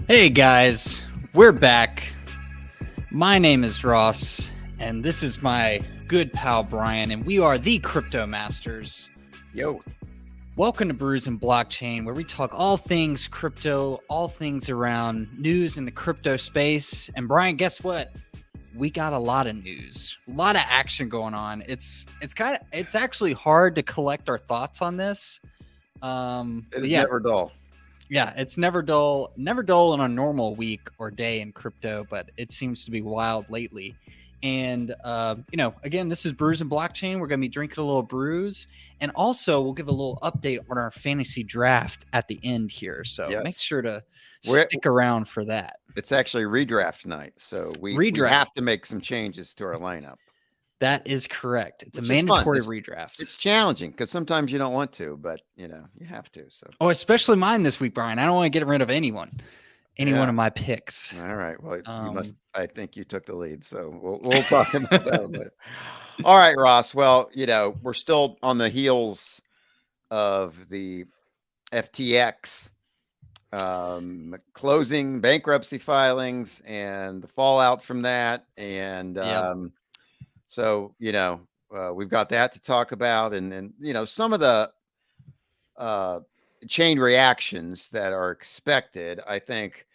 Hey guys, we're back. My name is Ross, and this is my good pal Brian, and we are the Crypto Masters. Yo. Welcome to Brews and Blockchain, where we talk all things crypto, all things around news in the crypto space. And Brian, guess what? We got a lot of news, a lot of action going on. It's actually hard to collect our thoughts on this. It is never dull. Yeah, it's never dull in a normal week or day in crypto, but it seems to be wild lately. And, again, this is Brews and Blockchain. We're going to be drinking a little brews. And also, we'll give a little update on our fantasy draft at the end here. So make sure to stick around for that. It's actually redraft night. So we have to make some changes to our lineup. That is correct. It's a mandatory redraft. It's challenging because sometimes you don't want to, but you have to. So especially mine this week, Brian. I don't want to get rid of any one of my picks. All right. Well, I think you took the lead, so we'll talk about that later. All right, Ross. Well, we're still on the heels of the FTX closing, bankruptcy filings, and the fallout from that, and so, we've got that to talk about, and then, some of the chain reactions that are expected. I think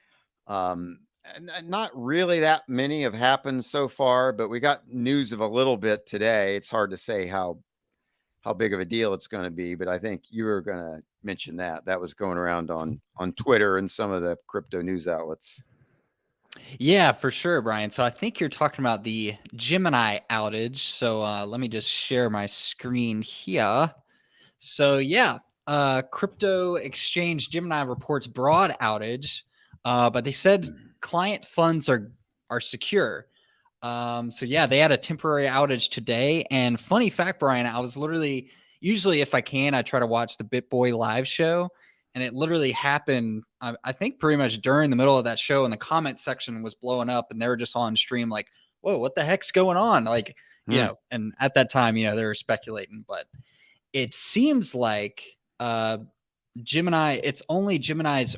not really that many have happened so far, but we got news of a little bit today. It's hard to say how big of a deal it's going to be, but I think you were going to mention that was going around on Twitter and some of the crypto news outlets. Yeah, for sure, Brian. So I think you're talking about the Gemini outage. So let me just share my screen here. So crypto exchange Gemini reports broad outage, but they said client funds are secure. They had a temporary outage today. And funny fact, Brian, I was usually if I can, I try to watch the BitBoy live show. And it literally happened, I think, pretty much during the middle of that show, and the comment section was blowing up, and they were just on stream like, whoa, what the heck's going on? Like, and at that time, they were speculating. But it seems like Gemini, it's only Gemini's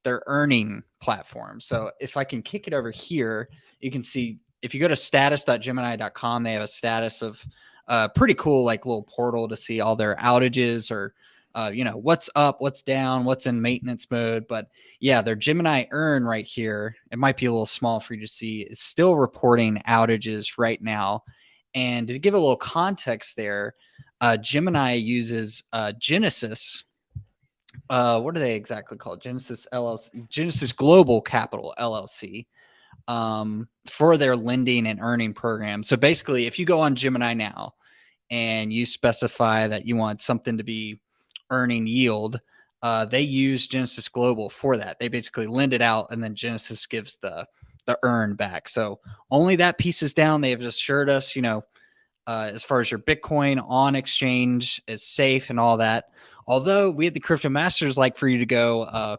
their earning platform. So if I can kick it over here, you can see, if you go to status.gemini.com, they have a status of pretty cool, like, little portal to see all their outages or what's up, what's down, what's in maintenance mode. But yeah, their Gemini Earn right here, it might be a little small for you to see, is still reporting outages right now. And to give a little context there, Gemini uses Genesis. What are they exactly called? Genesis LLC, Genesis Global Capital LLC, for their lending and earning program. So basically, if you go on Gemini now and you specify that you want something to be earning yield, they use Genesis Global for that. They basically lend it out, and then Genesis gives the earn back. So only that piece is down. They have assured us, as far as your Bitcoin on exchange is safe and all that. Although we at the Crypto Masters like for you to go,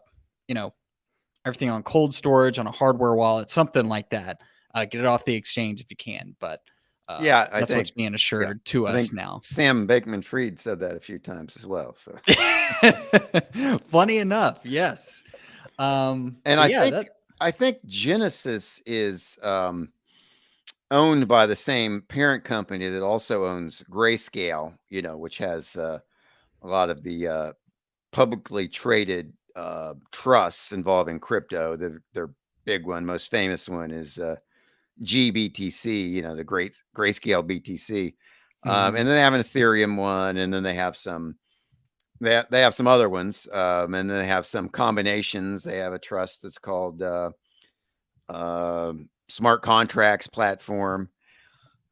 everything on cold storage, on a hardware wallet, something like that. Get it off the exchange if you can. But I think what's being assured to us now. Sam Bankman-Fried said that a few times as well. So funny enough, yes. And I think Genesis is owned by the same parent company that also owns Grayscale, which has a lot of the publicly traded trusts involving crypto. Their big one, most famous one, is GBTC, the Grayscale BTC. And then they have an Ethereum one, and then they have some other ones, and then they have some combinations. They have a trust that's called Smart Contracts Platform.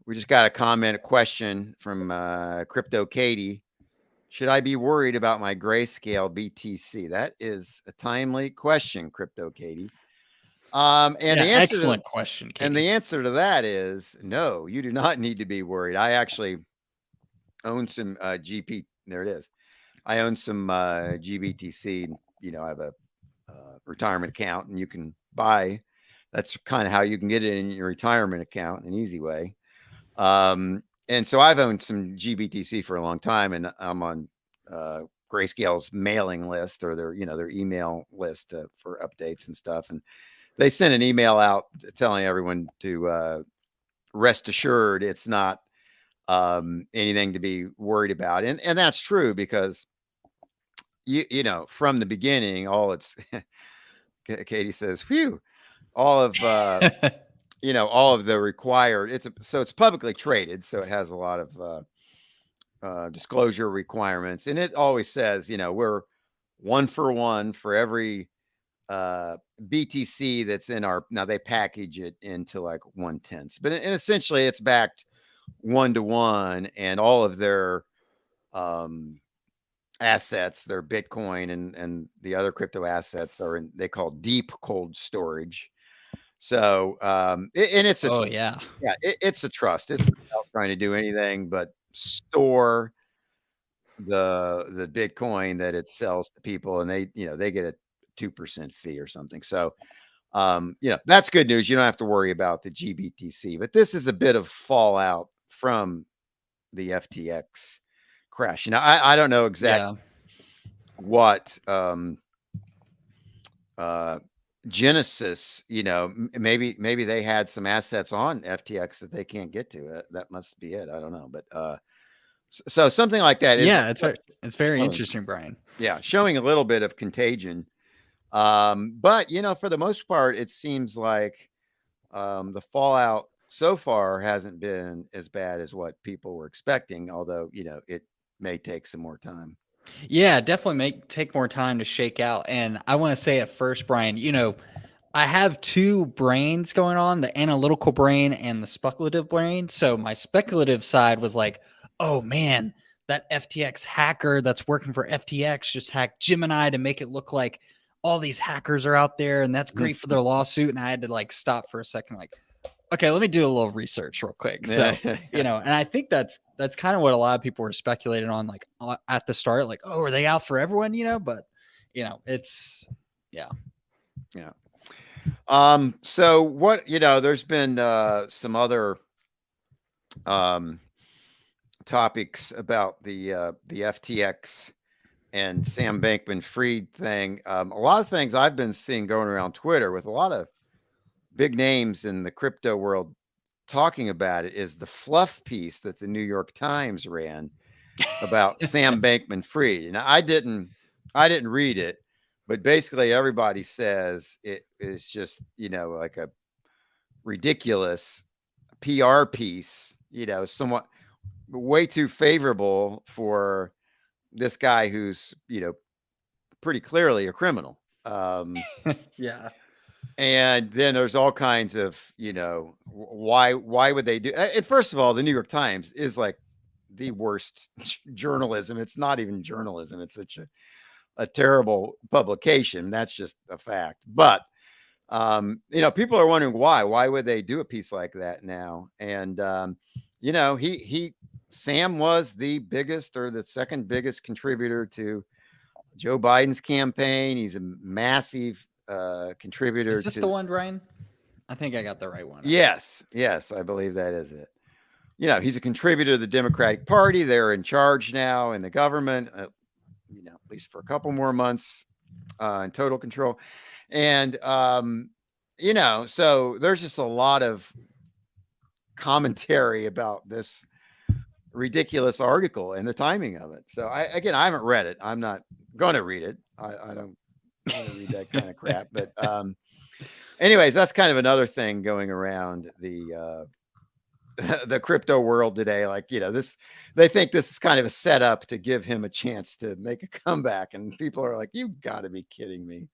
We just got a question from Crypto Katie. Should I be worried about my Grayscale BTC? That is a timely question, Crypto Katie. And the answer excellent question, Katie. And the answer to that is no, you do not need to be worried. I actually own some GP. There it is. I own some GBTC. I have a retirement account, and you can buy. That's kind of how you can get it in your retirement account, an easy way. And so I've owned some GBTC for a long time, and I'm on Grayscale's mailing list or their their email list for updates and stuff, and they sent an email out telling everyone to rest assured it's not anything to be worried about, and that's true because from the beginning, all it's Katie says, "Phew." All of all of the required. It's publicly traded, so it has a lot of disclosure requirements, and it always says, we're 1 for 1 for every BTC that's in our. Now they package it into like 1/10, but and essentially it's backed 1 to 1, and all of their um, assets, their Bitcoin and the other crypto assets are in. They call deep cold storage. So and it's a Oh yeah. yeah, it's a trust. It's not trying to do anything but store the Bitcoin that it sells to people, and they get a 2% fee or something. So that's good news. You don't have to worry about the GBTC, but this is a bit of fallout from the FTX crash. I don't know exactly what Genesis, maybe they had some assets on FTX that they can't get to. That must be it. I don't know, but so something like that is it's very interesting, Brian. Yeah, showing a little bit of contagion. But for the most part, it seems like the fallout so far hasn't been as bad as what people were expecting, although it may take some more time. Yeah, definitely take more time to shake out. And I want to say at first, Brian, I have two brains going on, the analytical brain and the speculative brain. So my speculative side was like, oh man, that FTX hacker that's working for FTX just hacked Gemini to make it look like all these hackers are out there, and that's great for their lawsuit. And I had to like stop for a second, like, okay, let me do a little research real quick. So, and I think that's kind of what a lot of people were speculating on, like at the start, like, oh, are they out for everyone? But it's yeah. So what, there's been some other topics about the FTX and Sam Bankman-Fried thing. A lot of things I've been seeing going around Twitter with a lot of big names in the crypto world talking about it is the fluff piece that the New York Times ran about Sam Bankman-Fried. And I didn't read it, but basically everybody says it is just, like a ridiculous PR piece, somewhat way too favorable for this guy who's, pretty clearly a criminal. Yeah. And then there's all kinds of, why would they do? And first of all, the New York Times is like the worst journalism. It's not even journalism. It's such a terrible publication. That's just a fact. But people are wondering why would they do a piece like that now? And Sam was the biggest or the second biggest contributor to Joe Biden's campaign. He's a massive contributor. Is this the one, Brian? I think I got the right one. Yes, I believe that is it. He's a contributor to the Democratic Party. They're in charge now in the government, at least for a couple more months, in total control. And so there's just a lot of commentary about this ridiculous article and the timing of it. So I haven't read it. I'm not going to read it. I don't want to read that kind of crap. But anyways, that's kind of another thing going around the crypto world today. Like, they think this is kind of a setup to give him a chance to make a comeback. And people are like, you've got to be kidding me.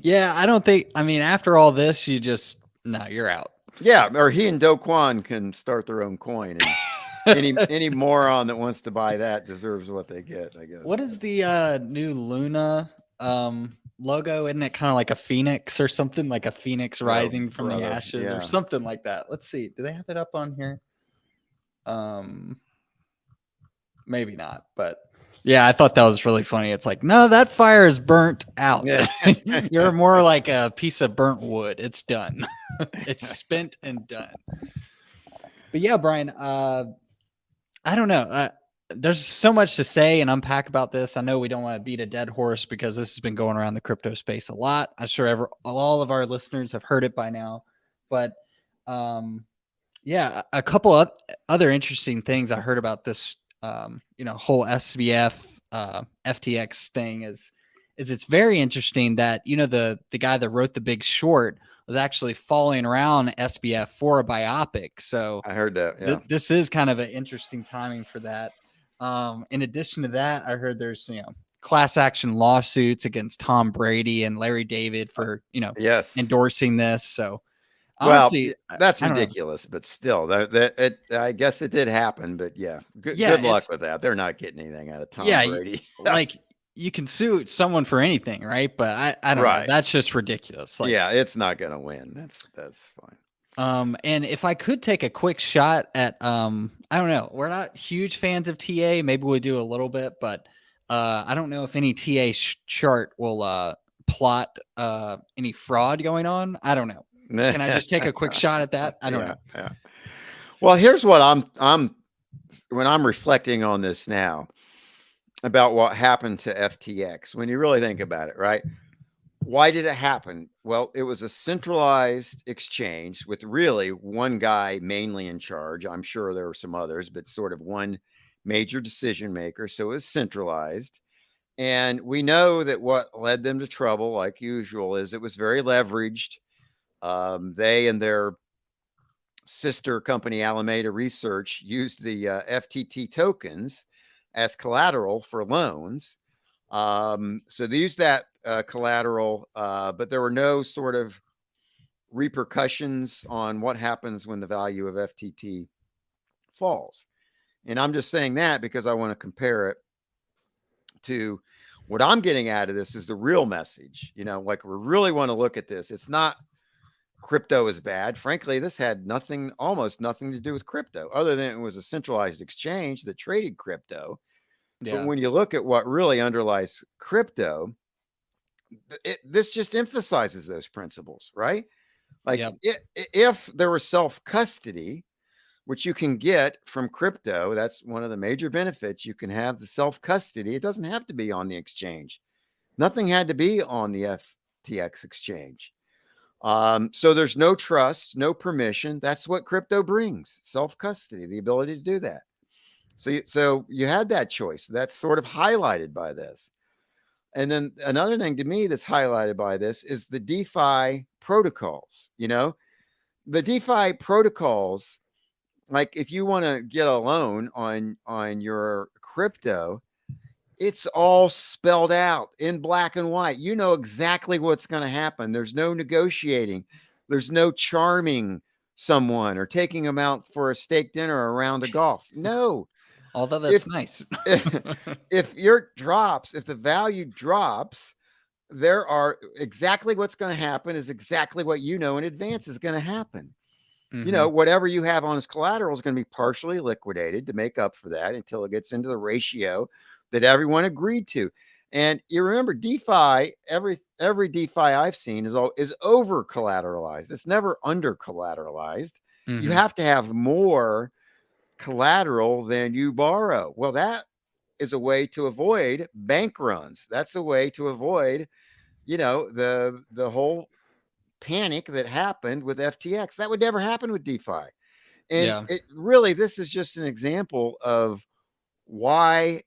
Yeah, I don't think, after all this, you're out. Yeah, or he and Do Kwon can start their own coin. And any moron that wants to buy that deserves what they get, I guess. What is the new Luna logo? Isn't it kind of like a phoenix or something, like a phoenix rising from the ashes or something like that? Let's see. Do they have it up on here? Maybe not, but yeah, I thought that was really funny. It's like, no, that fire is burnt out. Yeah. You're more like a piece of burnt wood. It's done. It's spent and done. But yeah, Brian, I don't know. there's so much to say and unpack about this. I know we don't want to beat a dead horse because this has been going around the crypto space a lot. I'm sure all of our listeners have heard it by now, but yeah, a couple of other interesting things I heard about this, whole SBF, FTX thing is it's very interesting that the guy that wrote The Big Short was actually following around SBF for a biopic. So I heard that. Yeah, this is kind of an interesting timing for that. In addition to that, I heard there's class action lawsuits against Tom Brady and Larry David for yes, endorsing this. So well, honestly, that's I don't know. ridiculous, but still, I guess it did happen. But yeah, Yeah, good luck with that. They're not getting anything out of Tom yeah, Brady. like you can sue someone for anything, right? But I don't know. Right. That's just ridiculous. Like, Yeah, it's not going to win. That's fine. And if I could take a quick shot at, I don't know, we're not huge fans of TA. Maybe we do a little bit, but I don't know if any TA chart will plot any fraud going on. I don't know. Can I just take a quick shot at that? I don't know. Yeah. Well, here's what I'm when I'm reflecting on this now about what happened to FTX. When you really think about it, right? Why did it happen? Well, it was a centralized exchange with really one guy mainly in charge. I'm sure there were some others, but sort of one major decision maker. So it was centralized. And we know that what led them to trouble, like usual, is it was very leveraged. They and their sister company, Alameda Research, used the FTT tokens as collateral for loans. So they used that collateral, but there were no sort of repercussions on what happens when the value of FTT falls. And I'm just saying that because I want to compare it to what I'm getting out of this is the real message. Like we really want to look at this. It's not crypto is bad. Frankly, this had almost nothing to do with crypto, other than it was a centralized exchange that traded crypto. But Yeah. when you look at what really underlies crypto, this just emphasizes those principles, right? Like Yep. if there was self-custody, which you can get from crypto, that's one of the major benefits. You can have the self-custody. It doesn't have to be on the exchange. Nothing had to be on the FTX exchange. So there's no trust, no permission. That's what crypto brings: self-custody, the ability to do that. So you had that choice. That's sort of highlighted by this. And then another thing to me that's highlighted by this is the DeFi protocols. The DeFi protocols, like if you want to get a loan on your crypto, it's all spelled out in black and white. You know exactly what's going to happen. There's no negotiating. There's no charming someone or taking them out for a steak dinner or a round of golf. No. Although that's nice. If the value drops, there are exactly what's going to happen is exactly what in advance is going to happen. Mm-hmm. Whatever you have on as collateral is going to be partially liquidated to make up for that until it gets into the ratio that everyone agreed to. And you remember DeFi, every DeFi I've seen is over collateralized. It's never under collateralized. Mm-hmm. You have to have more collateral than you borrow. Well, that is a way to avoid bank runs. That's a way to avoid, the whole panic that happened with FTX. That would never happen with DeFi. And this is just an example of why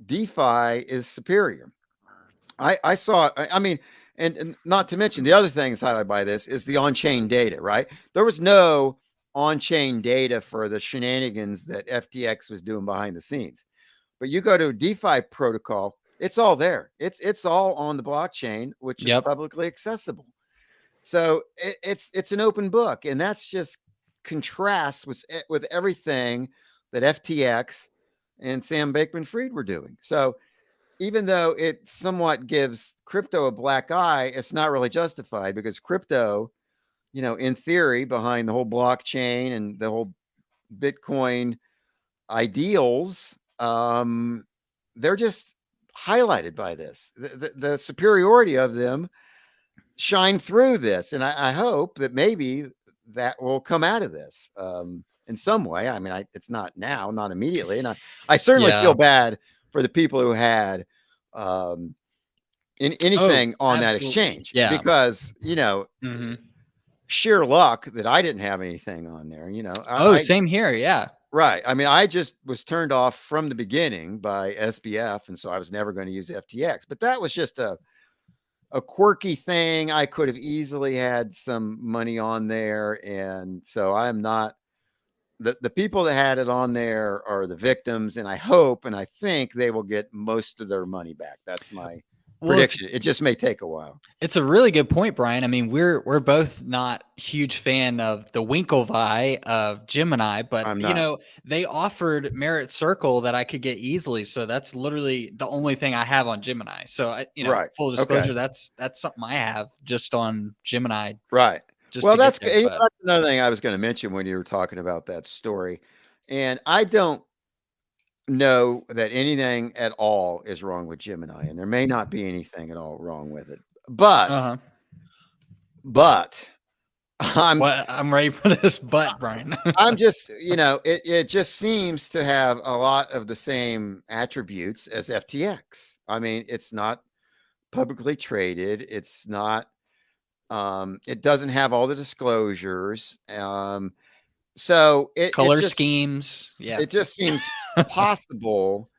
DeFi is superior. I saw, I mean, and not to mention the other things highlighted by this is the on-chain data, right? There was no on-chain data for the shenanigans that FTX was doing behind the scenes. But you go to a DeFi protocol, it's all there. It's all on the blockchain, which is publicly accessible. So it's an open book, and that's just contrasts with everything that FTX and Sam Bankman-Fried were doing. So even though it somewhat gives crypto a black eye, it's not really justified because crypto, in theory, behind the whole blockchain and the whole Bitcoin ideals, they're just highlighted by this. The superiority of them shine through this. And I hope that maybe that will come out of this. in some way. I mean, it's not now, not immediately, and I certainly feel bad for the people who had in anything on that exchange, because sheer luck that I didn't have anything on there. Same here. Yeah. Right. I mean, I just was turned off from the beginning by SBF, and so I was never going to use FTX. But that was just a quirky thing. I could have easily had some money on there, and so I'm not the people that had it on there are the victims, and I hope and I think they will get most of their money back. That's my prediction. It just may take a while. It's a really good point, Brian. I mean, we're both not huge fan of the Winklevi of Gemini, but they offered Merit Circle that I could get easily. So that's literally the only thing I have on Gemini. So full disclosure, that's something I have just on Gemini. Right. Well, that's another thing I was going to mention when you were talking about that story. And I don't know that anything at all is wrong with Gemini, and there may not be anything at all wrong with it. But I'm ready for this Brian. I'm just, it just seems to have a lot of the same attributes as FTX. I mean, it's not publicly traded. It's not, it doesn't have all the disclosures. So color schemes. Yeah. It just seems possible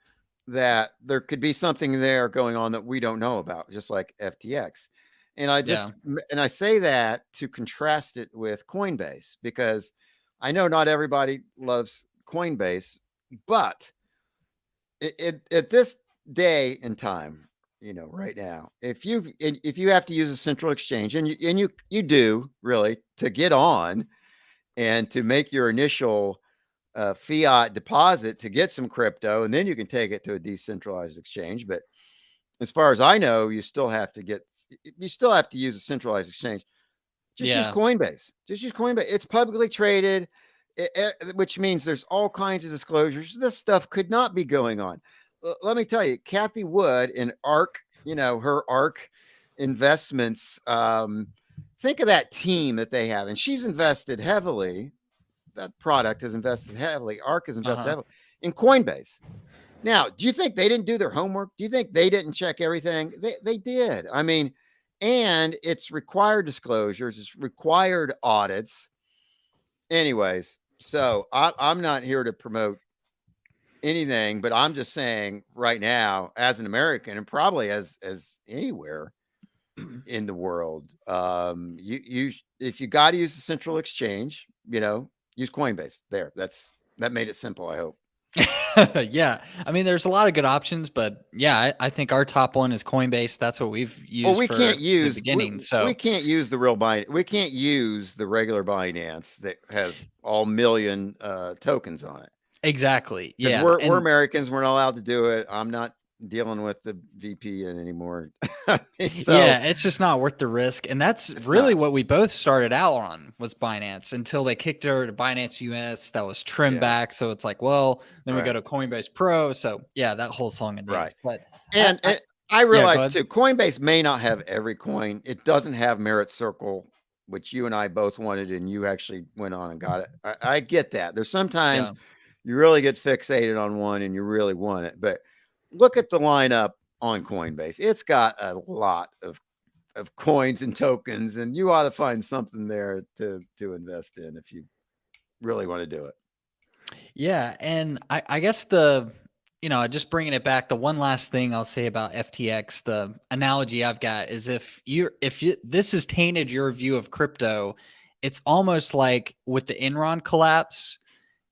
that there could be something there going on that we don't know about, just like FTX. And I say that to contrast it with Coinbase, because I know not everybody loves Coinbase, but at this day and time, right now, if you have to use a central exchange, and you do really, to get on and to make your initial fiat deposit to get some crypto, and then you can take it to a decentralized exchange. But as far as I know, you still have to use a centralized exchange. Just use Coinbase. Just use Coinbase. It's publicly traded, which means there's all kinds of disclosures. This stuff could not be going on. Let me tell you, Kathy Wood in ARK, her ARK investments, think of that team that they have, and she's invested heavily. That product has invested heavily. ARK has invested heavily in Coinbase. Now, do you think they didn't do their homework? Do you think they didn't check everything? They did. I mean, and it's required disclosures, it's required audits. Anyways, so I'm not here to promote anything, but I'm just saying right now, as an American, and probably as anywhere in the world, you if you got to use the central exchange, use Coinbase. That made it simple, I hope. Yeah. I mean, there's a lot of good options, but I think our top one is Coinbase. That's what we've used. Well, we can't use the beginning. We can't use the real we can't use the regular Binance that has all million tokens on it. Exactly. Yeah. We're Americans. We're not allowed to do it. I'm not dealing with the VPN anymore. It's just not worth the risk. And that's really what we both started out on, was Binance, until they kicked it over to Binance US. That was trimmed back. So it's like, well, then we go to Coinbase Pro. So that whole song and dance. But I realize too, Coinbase may not have every coin. It doesn't have Merit Circle, which you and I both wanted, and you actually went on and got it. I get that. There's sometimes you really get fixated on one and you really want it, but look at the lineup on Coinbase. It's got a lot of coins and tokens, and you ought to find something there to invest in if you really want to do it. Yeah. And I guess just bringing it back, the one last thing I'll say about FTX, the analogy I've got is if this has tainted your view of crypto, it's almost like with the Enron collapse,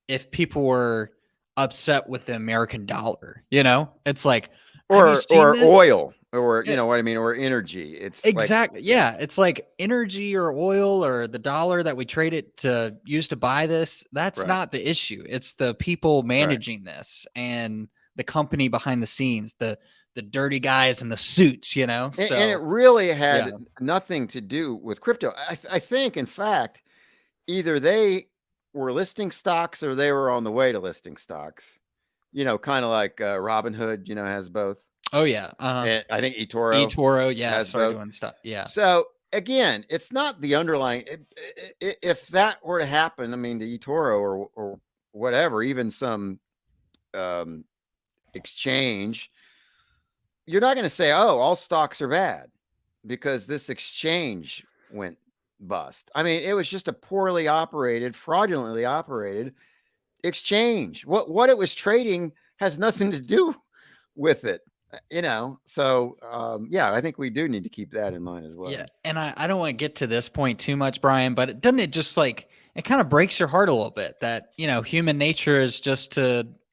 if people were upset with the American dollar, it's like, or oil, or you know what I mean, or energy. It's exactly it's like energy or oil or the dollar that we trade it to use to buy this. That's not the issue. It's the people managing this and the company behind the scenes, the dirty guys in the suits, and it really had nothing to do with crypto. I think, in fact, either they were listing stocks or they were on the way to listing stocks, kind of like Robinhood, has both. Oh yeah. And I think eToro has both. Doing stuff. Yeah. So again, it's not the underlying. If that were to happen, I mean, the eToro or whatever, even some exchange, you're not going to say, "Oh, all stocks are bad," because this exchange went bust. I mean, it was just a poorly operated, fraudulently operated exchange. What it was trading has nothing to do with it. So yeah, I think we do need to keep that in mind as well. Yeah, and I don't want to get to this point too much, Brian, but doesn't it just like it kind of breaks your heart a little bit that human nature is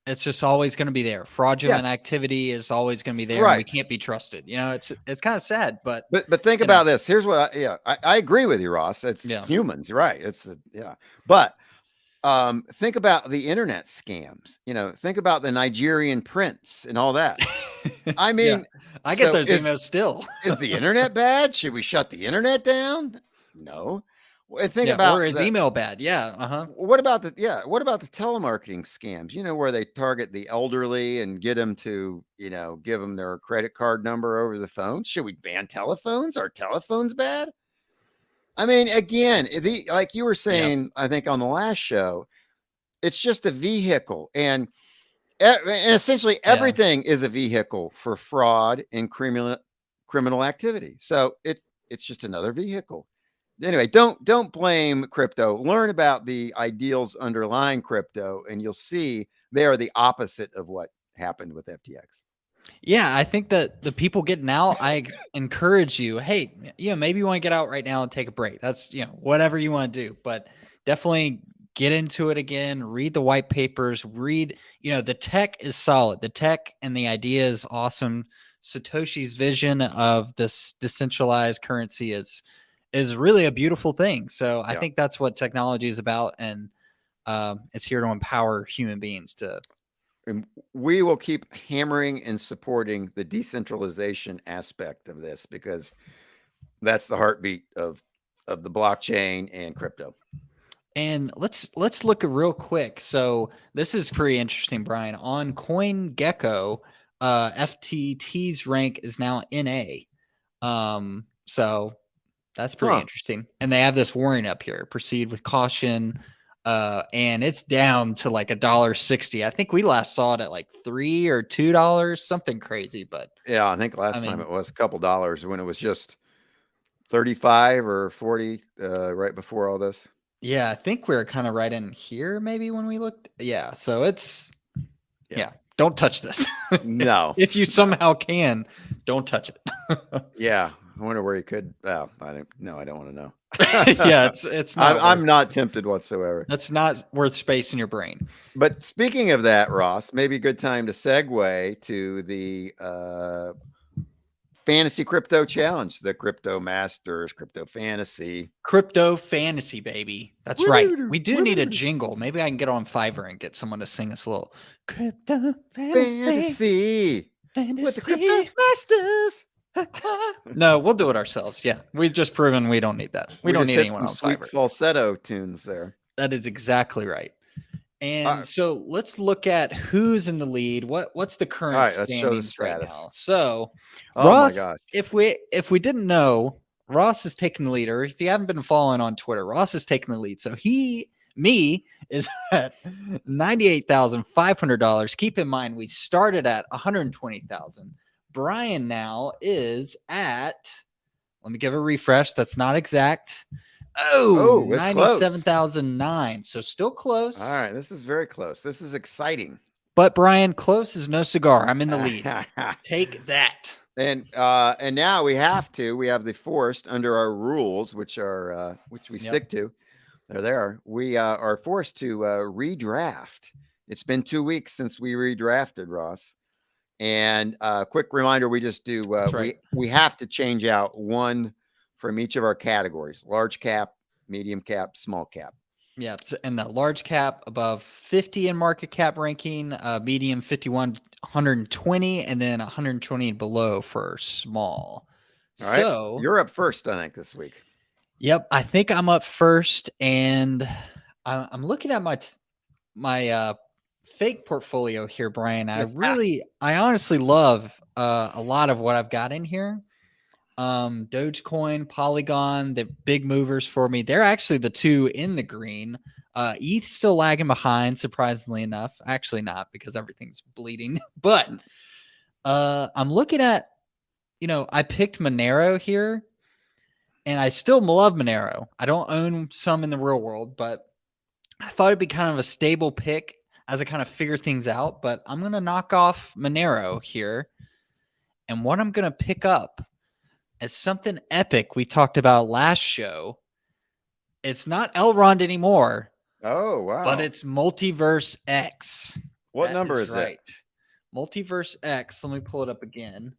it's just always going to be there. Fraudulent activity is always going to be there, and we can't be trusted. It's kind of sad, but think about this. Here's what I agree with you, Ross. It's humans, right? But think about the internet scams. Think about the Nigerian prince and all that. I mean, I get those emails still. Is the internet bad? Should we shut the internet down? No. Think about, or is email bad? Yeah. What about the telemarketing scams? Where they target the elderly and get them to give them their credit card number over the phone. Should we ban telephones? Are telephones bad? I mean, again, like you were saying, I think on the last show, it's just a vehicle, and essentially everything is a vehicle for fraud and criminal activity. So it's just another vehicle. Anyway, don't blame crypto. Learn about the ideals underlying crypto, and you'll see they are the opposite of what happened with FTX. Yeah, I think that the people getting out, I encourage you, hey, maybe you want to get out right now and take a break. That's, whatever you want to do, but definitely get into it again, read the white papers, read, the tech is solid. The tech and the idea is awesome. Satoshi's vision of this decentralized currency is really a beautiful thing. So I think that's what technology is about. And it's here to empower human beings to. And we will keep hammering and supporting the decentralization aspect of this because that's the heartbeat of the blockchain and crypto. And let's look real quick. So this is pretty interesting, Brian. On CoinGecko, FTT's rank is now NA. So that's pretty interesting. And they have this warning up here: proceed with caution. And it's down to like $1.60. I think we last saw it at like $3 or $2, something crazy. But yeah, I think last time it was a couple dollars when it was just 35 or 40 right before all this. Yeah, I think we're kind of right in here maybe when we looked. Yeah, so it's don't touch this. No. If you somehow can, don't touch it. Yeah. I wonder where you could. I don't want to know. Yeah, it's not. I'm not tempted whatsoever. That's not worth space in your brain. But speaking of that, Ross, maybe a good time to segue to the Fantasy Crypto Challenge, the Crypto Masters, Crypto Fantasy. Crypto Fantasy, baby. That's right. We do need a jingle. Maybe I can get on Fiverr and get someone to sing us a little Crypto Fantasy. With the Crypto Masters. No, we'll do it ourselves. Yeah, we've just proven we don't need that. We don't need anyone on sweet Fiverr. Falsetto tunes there. That is exactly right. And so let's look at who's in the lead. What's the current standings right now? So Ross, my gosh. If we didn't know, Ross is taking the lead. Or if you haven't been following on Twitter, Ross is taking the lead. So me is at $98,500. Keep in mind we started at $120,000. Brian now is at, let me give a refresh. That's not exact. 97,009. So still close. All right. This is very close. This is exciting. But Brian, close is no cigar. I'm in the lead. Take that. And now we have the forced under our rules, which we stick to. There they are. We are forced to redraft. It's been 2 weeks since we redrafted, Ross. And quick reminder, we just do we have to change out one from each of our categories: large cap, medium cap, small cap. Yeah, so, and the large cap above 50 in market cap ranking, medium 51, 120, and then 120 below for small. All right. So you're up first, I think, this week. Yep, I think I'm up first, and I'm looking at my fake portfolio here, Brian. I honestly love a lot of what I've got in here. Dogecoin, Polygon, the big movers for me. They're actually the two in the green. ETH still lagging behind, surprisingly enough. Actually, not because everything's bleeding. But I'm looking at, I picked Monero here, and I still love Monero. I don't own some in the real world, but I thought it'd be kind of a stable pick as I kind of figure things out. But I'm going to knock off Monero here. And what I'm going to pick up is something epic we talked about last show. It's not Elrond anymore. Oh, wow. But it's Multiverse X. What number is right. It? Multiverse X. Let me pull it up again.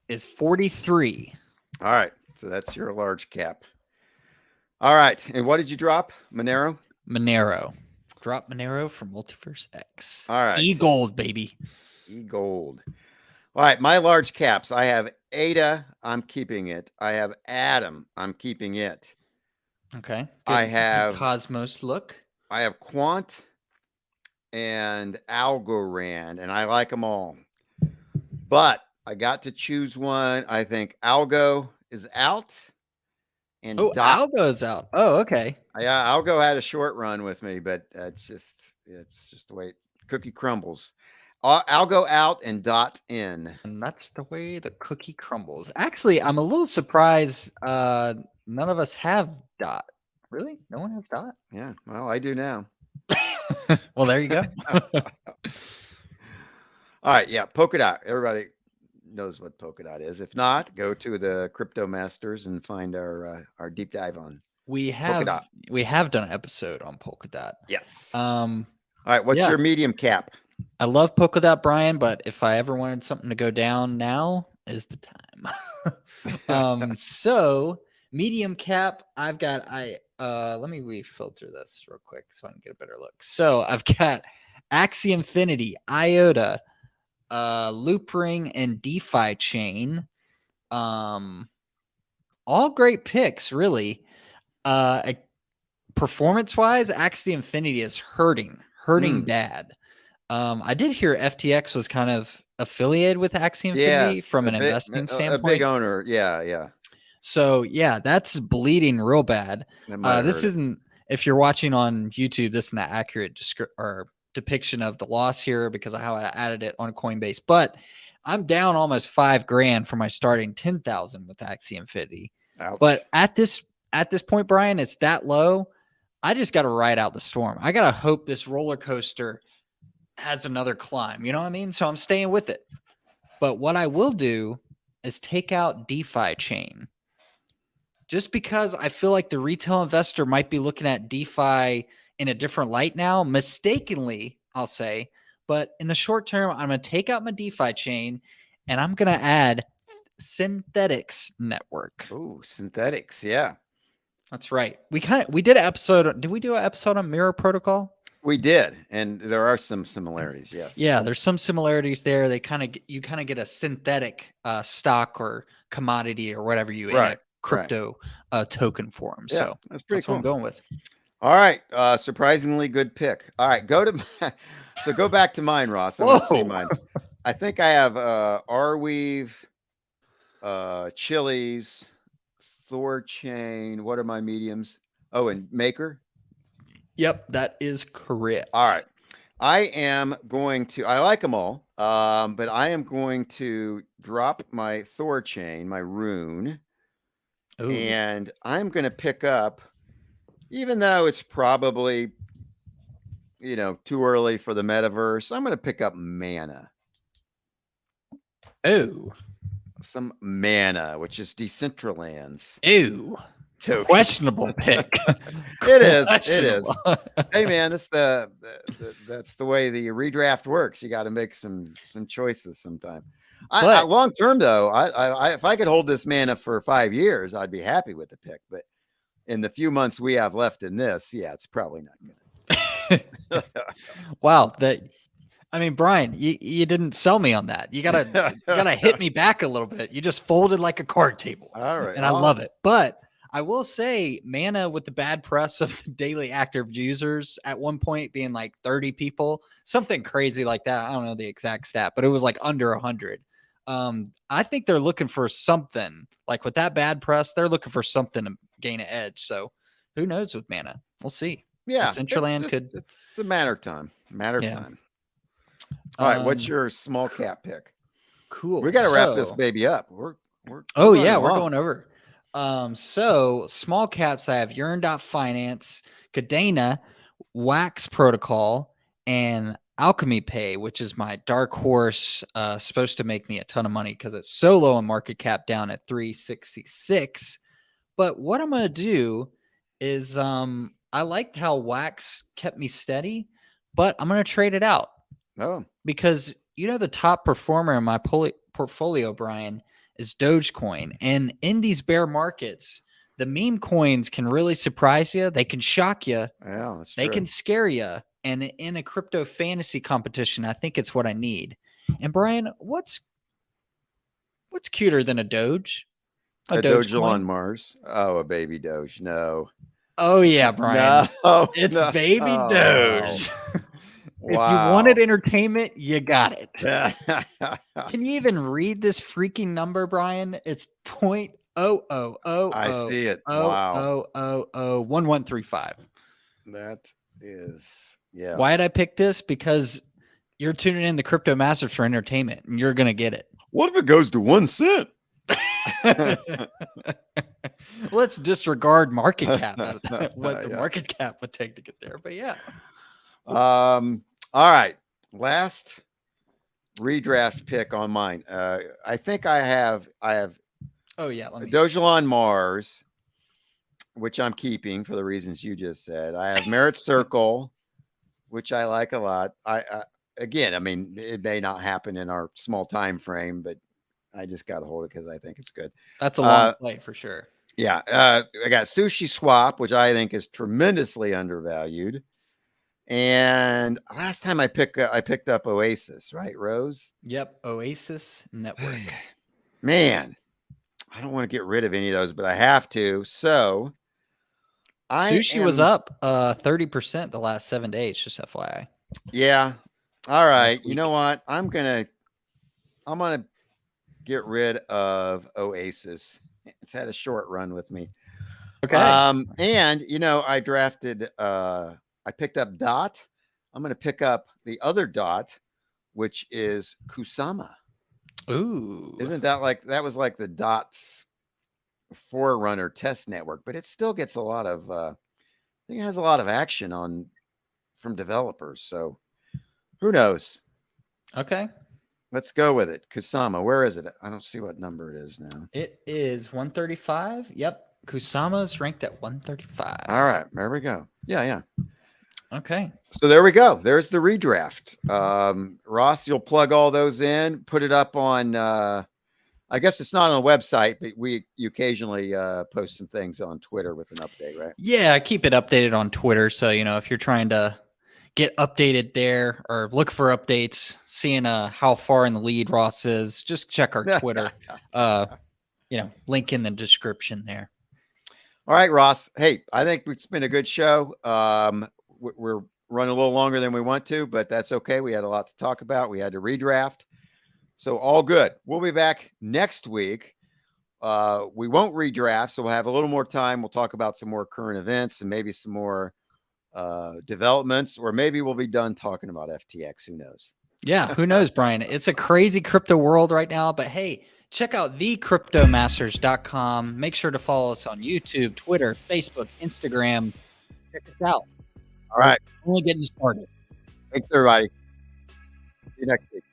Is 43. All right. So that's your large cap. All right. And what did you drop? Monero? Monero. Drop Monero from Multiverse X. All right. E-Gold, baby. E-Gold. All right. My large caps. I have ADA. I'm keeping it. I have Atom. I'm keeping it. Okay. Good, I have good Cosmos look. I have Quant and Algorand, and I like them all. But I got to choose one. I think Algo is out. And Algo's out. Oh, okay. Yeah, Algo had a short run with me, but it's just the way cookie crumbles. Algo out and dot in. And that's the way the cookie crumbles. Actually, I'm a little surprised none of us have dot. Really? No one has dot? Yeah, well, I do now. Well, there you go. All right, yeah, Polkadot. Everybody knows what Polkadot is. If not, go to the Crypto Masters and find our deep dive on. We have done an episode on Polkadot. Yes. All right, what's your medium cap? I love Polkadot, Brian, but if I ever wanted something to go down, now is the time. So medium cap, I've got let me refilter this real quick so I can get a better look. So I've got Axie Infinity, IOTA, Loopring, and DeFi Chain. All great picks, really. Performance-wise, Axie Infinity is hurting bad. I did hear FTX was kind of affiliated with Axie Infinity from an investing standpoint. A big owner, yeah. So yeah, that's bleeding real bad. This isn't, if you're watching on YouTube, this isn't an accurate depiction of the loss here because of how I added it on Coinbase. But I'm down almost $5,000 for my starting 10,000 with Axie Infinity. Ouch. But at this point, Brian, it's that low. I just got to ride out the storm. I got to hope this roller coaster has another climb. You know what I mean? So I'm staying with it. But what I will do is take out DeFi Chain. Just because I feel like the retail investor might be looking at DeFi in a different light now, mistakenly, I'll say. But in the short term, I'm going to take out my DeFi chain and I'm going to add Synthetics Network. Oh, Synthetics. Yeah. That's right. We did an episode. Did we do an episode on Mirror Protocol? We did. And there are some similarities. Yes. Yeah. There's some similarities there. You kind of get a synthetic stock or commodity or whatever you in a crypto token form. Yeah, so that's pretty cool. What I'm going with. All right. Surprisingly good pick. All right. Go back to mine, Ross. I want to see mine. I think I have Arweave, Chili's, Thorchain. What are my mediums? Oh, and Maker. Yep, that is correct. All right. I like them all, but I am going to drop my Thorchain, my rune. Ooh. And I'm going to pick up, even though it's probably, too early for the metaverse, I'm going to pick up Mana. Oh. Some Mana, which is Decentraland's. Ew. Questionable pick. It is. Hey man, that's the way the redraft works. You got to make some choices sometime. Long term though, if I could hold this Mana for 5 years, I'd be happy with the pick. But in the few months we have left in this, it's probably not good. Wow, Brian, you didn't sell me on that. You gotta hit me back a little bit. You just folded like a card table. All right, and I love it. But I will say Mana with the bad press of the daily active users at one point being like 30 people, something crazy like that. I don't know the exact stat, but it was like under 100. I think they're looking for something like with that bad press. They're looking for something to gain an edge. So who knows with Mana? We'll see. Yeah, Decentraland it's a matter of time. Matter of time. All right, what's your small cap pick? Cool. We got to wrap this baby up. We're we're going over. So small caps, I have Yearn.finance, Cadena, Wax Protocol, and Alchemy Pay, which is my dark horse, supposed to make me a ton of money because it's so low in market cap, down at 366. But what I'm gonna do is I liked how Wax kept me steady, but I'm gonna trade it out. Oh, because the top performer in my portfolio, Brian, is Dogecoin. And in these bear markets, the meme coins can really surprise you. They can shock you. Yeah, that's true. They true. can scare you. And in a crypto fantasy competition, I think it's what I need. And Brian, what's cuter than a Doge? A Doge on Mars. Oh, a baby Doge. No. Oh yeah, Brian. No, it's baby Doge. Wow. If you wanted entertainment, you got it. Can you even read this freaking number, Brian? It's 0.000. I see it. Wow. 0.0001135. That is, yeah. Why did I pick this? Because you're tuning in the Crypto Masters for entertainment, and you're gonna get it. What if it goes to 1 cent? Let's disregard market cap. What the market cap would take to get there, but yeah. All right. Last redraft pick on mine. I think I have. Oh yeah. Dogelon Mars, which I'm keeping for the reasons you just said. I have Merit Circle, which I like a lot. Again, I mean, it may not happen in our small time frame, but I just got to hold it because I think it's good. That's a long play for sure. Yeah. I got Sushi Swap, which I think is tremendously undervalued. And last time I picked up Oasis, right, Rose? Yep, Oasis Network. Man, I don't want to get rid of any of those, but I have to. So Sushi was up 30% the last 7 days, just FYI. Yeah. All right. You know what? I'm gonna get rid of Oasis. It's had a short run with me. Okay. And I drafted I picked up Dot. I'm going to pick up the other Dot, which is Kusama. Ooh. Isn't that that was like the Dot's forerunner test network, but it still gets a lot of, I think it has a lot of action from developers. So who knows? Okay. Let's go with it. Kusama, where is it? I don't see what number it is now. It is 135. Yep. Kusama's ranked at 135. All right. There we go. Yeah. Okay. So there we go. There's the redraft. Ross, you'll plug all those in, put it up on, I guess it's not on the website, but you occasionally post some things on Twitter with an update, right? Yeah, I keep it updated on Twitter. So, if you're trying to get updated there or look for updates, seeing how far in the lead Ross is, just check our Twitter. Link in the description there. All right, Ross. Hey, I think it's been a good show. We're running a little longer than we want to, but that's okay. We had a lot to talk about. We had to redraft. So all good. We'll be back next week. We won't redraft, so we'll have a little more time. We'll talk about some more current events and maybe some more developments, or maybe we'll be done talking about FTX. Who knows? Yeah, who knows, Brian? It's a crazy crypto world right now, but hey, check out thecryptomasters.com. Make sure to follow us on YouTube, Twitter, Facebook, Instagram. Check us out. All right. Only getting started. Thanks, everybody. See you next week.